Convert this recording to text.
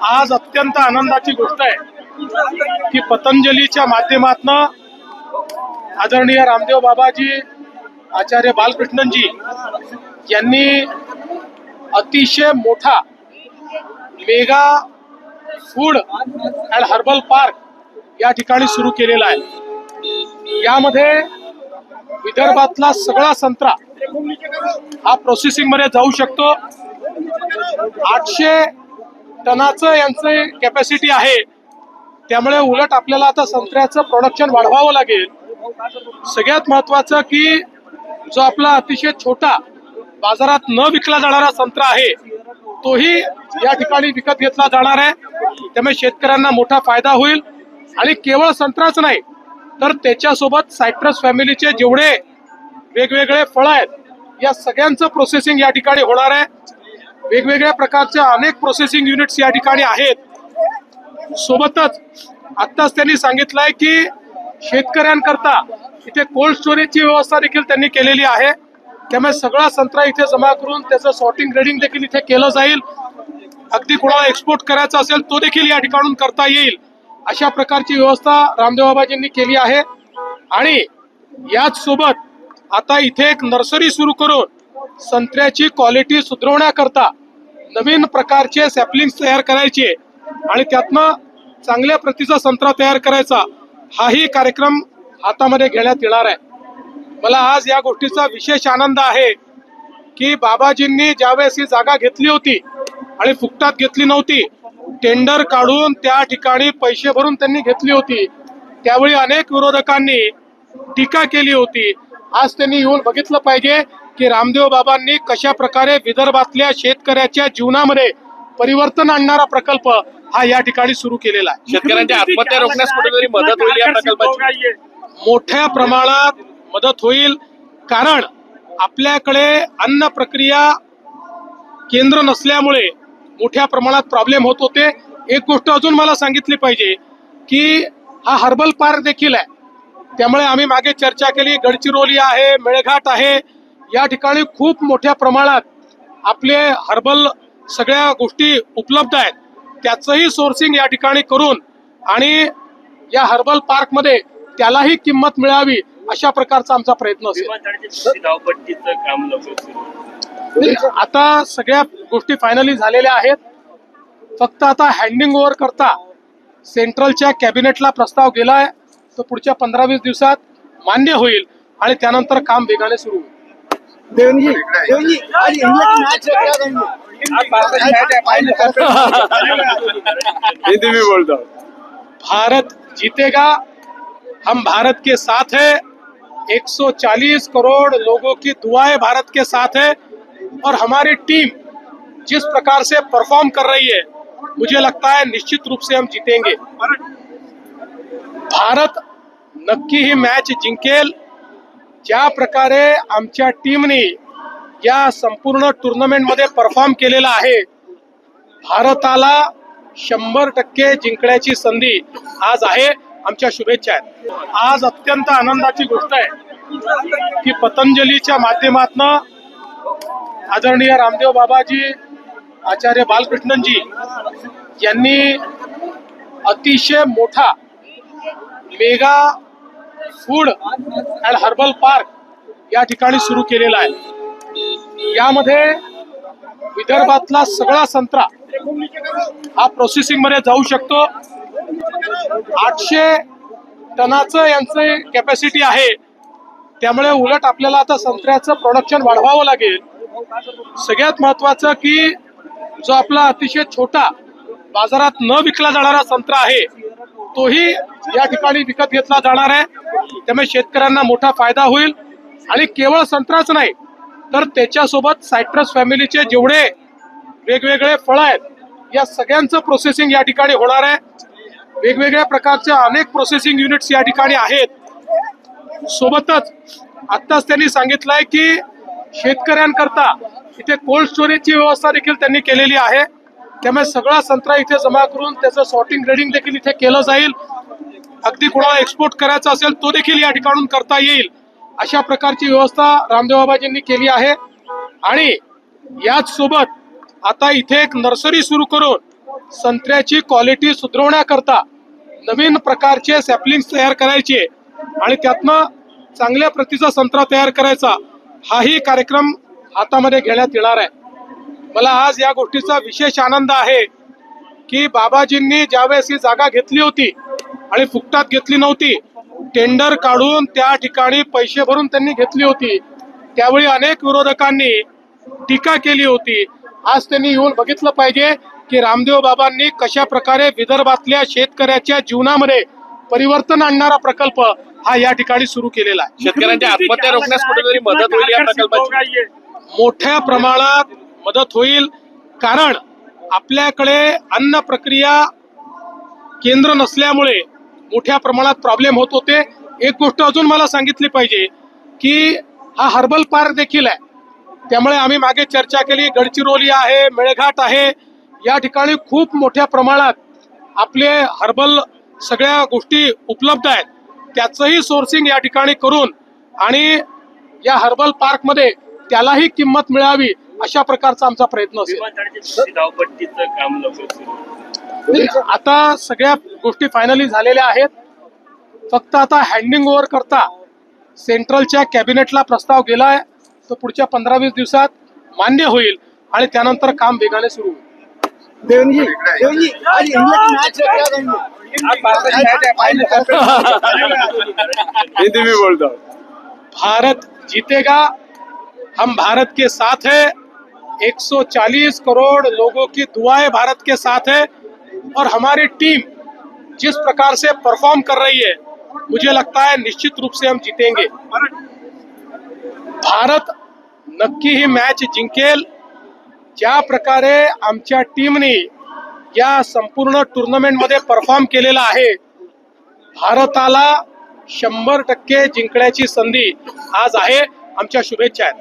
आज अत्यंत आनंदाची गोष्ट आहे की पतंजलीच्या माध्यमातून आदरणीय रामदेव बाबाजी आचार्य बालकृष्णनजी यांनी अतिशय मोठा mega food and herbal park या ठिकाणी सुरू केलेला आहे। यामध्ये विदर्भातला सगळा संत्रा हा प्रोसेसिंग मध्ये जाऊ शकतो। 800 टनाचं यांचे कॅपॅसिटी आहे, त्यामुळे उलट आपल्याला आता संत्र्याचं प्रोडक्शन वाढवावं लागेल। सगळ्यात महत्वाचं की जो आपला अतिशय छोटा बाजारात न विकला जाणारा संत्रा आहे तोही या ठिकाणी विकत घेतला जाणार आहे, त्यामुळे शेतकऱ्यांना मोठा फायदा होईल। आणि केवळ संत्राच नाही तर त्याच्यासोबत सायट्रस फॅमिलीचे जेवढे वेगवेगळे फळ आहेत या सगळ्यांचं प्रोसेसिंग या ठिकाणी होणार आहे। वेगवेगळ्या प्रकारच्या अनेक प्रोसेसिंग युनिट्स या ठिकाणी आहेत। सोबतच आत्ताच त्यांनी सांगितलंय की शेतकऱ्यांकरता इथे कोल्ड स्टोरेजची व्यवस्था देखील त्यांनी केलेली आहे, त्यामुळे सगळा संत्रा इथे जमा करून त्याचं सॉर्टिंग ग्रेडिंग देखील इथे केलं जाईल। अगदी कोणाला एक्सपोर्ट करायचा असेल तो देखील या ठिकाणून करता येईल, अशा प्रकारची व्यवस्था रामदेव बाबाजींनी केली आहे। आणि याच सोबत आता इथे एक नर्सरी सुरू करून संत्र्याची क्वालिटी सुधारण्याकरता नवीन प्रकारचे सॅपलिंग्स तयार करायचे आणि त्यातनं चांगल्या प्रतीचा संत्रा तयार करायचा, हाही कार्यक्रम हातामध्ये घेण्यात येणार आहे। मला आज या गोष्टीचा विशेष आनंद आहे की बाबाजींनी ज्यावेळेस ही जागा घेतली होती आणि फुकटात घेतली नव्हती, टेंडर काढून त्या ठिकाणी पैसे भरून त्यांनी घेतली होती, त्यावेळी अनेक विरोधकांनी टीका केली होती। आज त्यांनी येऊन बघितलं पाहिजे की रामदेव बाबांनी कशा प्रकारे विदर्भातल्या शेतकऱ्याच्या जीवनामध्ये परिवर्तन आणणारा प्रकल्प हा या ठिकाणी सुरू केलेला आहे। शेतकऱ्यांच्या आत्महत्या रोखण्यास कुठेतरी मदत होईल या प्रकल्पाची, मोठ्या प्रमाणात मदत होईल। कारण आपल्याकडे अन्न प्रक्रिया केंद्र नसल्यामुळे मोठ्या प्रमाणात प्रॉब्लेम होत होते। एक गोष्ट अजून मला सांगितली पाहिजे की हा हर्बल पार्क देखील आहे, त्यामुळे आम्ही मागे चर्चा केली, गडचिरोली आहे, मेळघाट आहे, या ठिकाणी खूप मोठ्या प्रमाणात आपले हर्बल सगळ्या गोष्टी उपलब्ध आहेत, त्याचंही सोर्सिंग या ठिकाणी करून आणि या हर्बल पार्क मध्ये त्यालाही किंमत मिळावी अशा प्रकारचा आमचा प्रयत्न असेल। आता सगळ्या गोष्टी फायनली झालेल्या आहेत, फक्त आता हँडिंग ओव्हर करता सेंट्रलच्या कॅबिनेटला प्रस्ताव गेलाय, तो पुढच्या 15-20 दिवसात मान्य होईल आणि त्यानंतर काम वेगाने सुरू होईल। हिंदी में बोलता हूँ। भारत जीतेगा, हम भारत के साथ है, 140 करोड़ लोगों की दुआएं भारत के साथ है और हमारी टीम जिस प्रकार से परफॉर्म कर रही है मुझे लगता है निश्चित रूप से हम जीतेंगे। भारत नक्की ही मॅच जिंकेल। ज्या प्रकारे आमच्या टीमने या संपूर्ण टुर्नामेंट मध्ये परफॉर्म केलेला आहे, भारताला 100% जिंकण्याची संधी आज आहे। आमच्या शुभेच्छा आहेत। आज अत्यंत आनंदाची गोष्ट आहे की पतंजलीच्या माध्यमातून आदरणीय रामदेव बाबाजी आचार्य बालकृष्णनजी यांनी अतिशय मोठा mega food and herbal park या ठिकाणी सुरू केलेला आहे। यामध्ये विदर्भातला सगळा संत्रा हा प्रोसेसिंग मध्ये जाऊ शकतो। 800 टनाचं यांचे कॅपॅसिटी आहे, त्यामुळे उलट आपल्याला आता संत्र्याचं प्रोडक्शन वाढवावं लागेल। सगळ्यात महत्वाचं की जो आपला अतिशय छोटा बाजारात न विकला जाणारा संत्रा आहे तोही या ठिकाणी विकत घेतला जाणार आहे, त्यामुळे शेतकऱ्यांना मोठा फायदा होईल। आणि केवळ संत्राच नाही तर त्याच्यासोबत सायट्रस फॅमिलीचे जेवढे वेगवेगळे फळ आहेत या सगळ्यांचं प्रोसेसिंग या ठिकाणी होणार आहे। वेगवेगळ्या प्रकारच्या अनेक प्रोसेसिंग युनिट्स या ठिकाणी आहेत। सोबतच आत्ताच त्यांनी सांगितलंय की शेतकऱ्यांकरता इथे कोल्ड स्टोरेजची व्यवस्था देखील त्यांनी केलेली आहे, त्यामुळे सगळा संत्रा इथे जमा करून त्याचं सॉर्टिंग ग्रेडिंग देखील इथे केलं जाईल। अगदी कोणाला एक्सपोर्ट करायचा असेल तो देखील या ठिकाणून करता येईल, अशा प्रकारची व्यवस्था रामदेव बाबाजींनी केली आहे। आणि याच सोबत आता इथे एक नर्सरी सुरू करून संत्र्याची क्वालिटी सुधारण्याकरता नवीन प्रकारचे सॅपलिंग्स तयार करायचे आणि त्यातनं चांगल्या प्रतीचा संत्रा तयार करायचा हाही कार्यक्रम हातामध्ये घेण्यात येणार आहे. मला आज या गोष्टीचा विशेष आनंद आहे की बाबाजींनी ज्यावेळेस ही जागा घेतली होती आणि फुकटात घेतली नव्हती, टेंडर काढून त्या ठिकाणी पैसे भरून त्यांनी घेतली होती. त्यावेळी अनेक विरोधकांनी टीका केली होती. आज त्यांनी येऊन बघितलं पाहिजे की रामदेव बाबांनी कशा प्रकारे विदर्भातल्या शेतकऱ्याच्या जीवनामध्ये परिवर्तन आणणारा प्रकल्प हा या ठिकाणी सुरू केलेला आहे. शेतकऱ्यांच्या आत्महत्या रोखण्यास कुठेतरी मदत होईल या प्रकल्पाची. मोठ्या प्रमाणात मदत होईल, कारण आपल्याकडे अन्न प्रक्रिया केंद्र नसल्यामुळे मोठ्या प्रमाणात प्रॉब्लेम होत होते. एक गोष्ट अजून मला सांगितली पाहिजे की हा हर्बल पार्क देखील आहे. त्यामुळे आम्ही मागे चर्चा केली, गडचिरोली आहे, मेळघाट आहे, या ठिकाणी खूप मोठ्या प्रमाणात आपले हर्बल सगळ्या गोष्टी उपलब्ध आहेत. त्याचंही सोर्सिंग या ठिकाणी करून आणि या हर्बल पार्क मध्ये त्यालाही किंमत मिळावी अशा प्रकारचा आमचा प्रयत्न असेल. धावपट्टीचं काम लवकर सुरू. आता सगळ्या गोष्टी फायनली झालेल्या आहेत. फक्त आता हँडिंग ओव्हर करता सेंट्रलच्या कॅबिनेटला प्रस्ताव गेलाय, तो पुढच्या 15-20 दिवसात मान्य होईल आणि त्यानंतर काम वेगाने सुरू होईल. हिंदी में बोलता हूँ. भारत जीतेगा, हम भारत के साथ है. 140 करोड़ लोगों की दुआएं भारत के साथ है और हमारी टीम जिस प्रकार से परफॉर्म कर रही है, मुझे लगता है निश्चित रूप से हम जीतेंगे. भारत नक्की ही मॅच जिंकेल. ज्या प्रकारे आमच्या टीमने या संपूर्ण टुर्नामेंट मध्ये परफॉर्म केलेला आहे, भारताला 100% जिंकण्याची संधी आज आहे. आमच्या शुभेच्छा आहेत.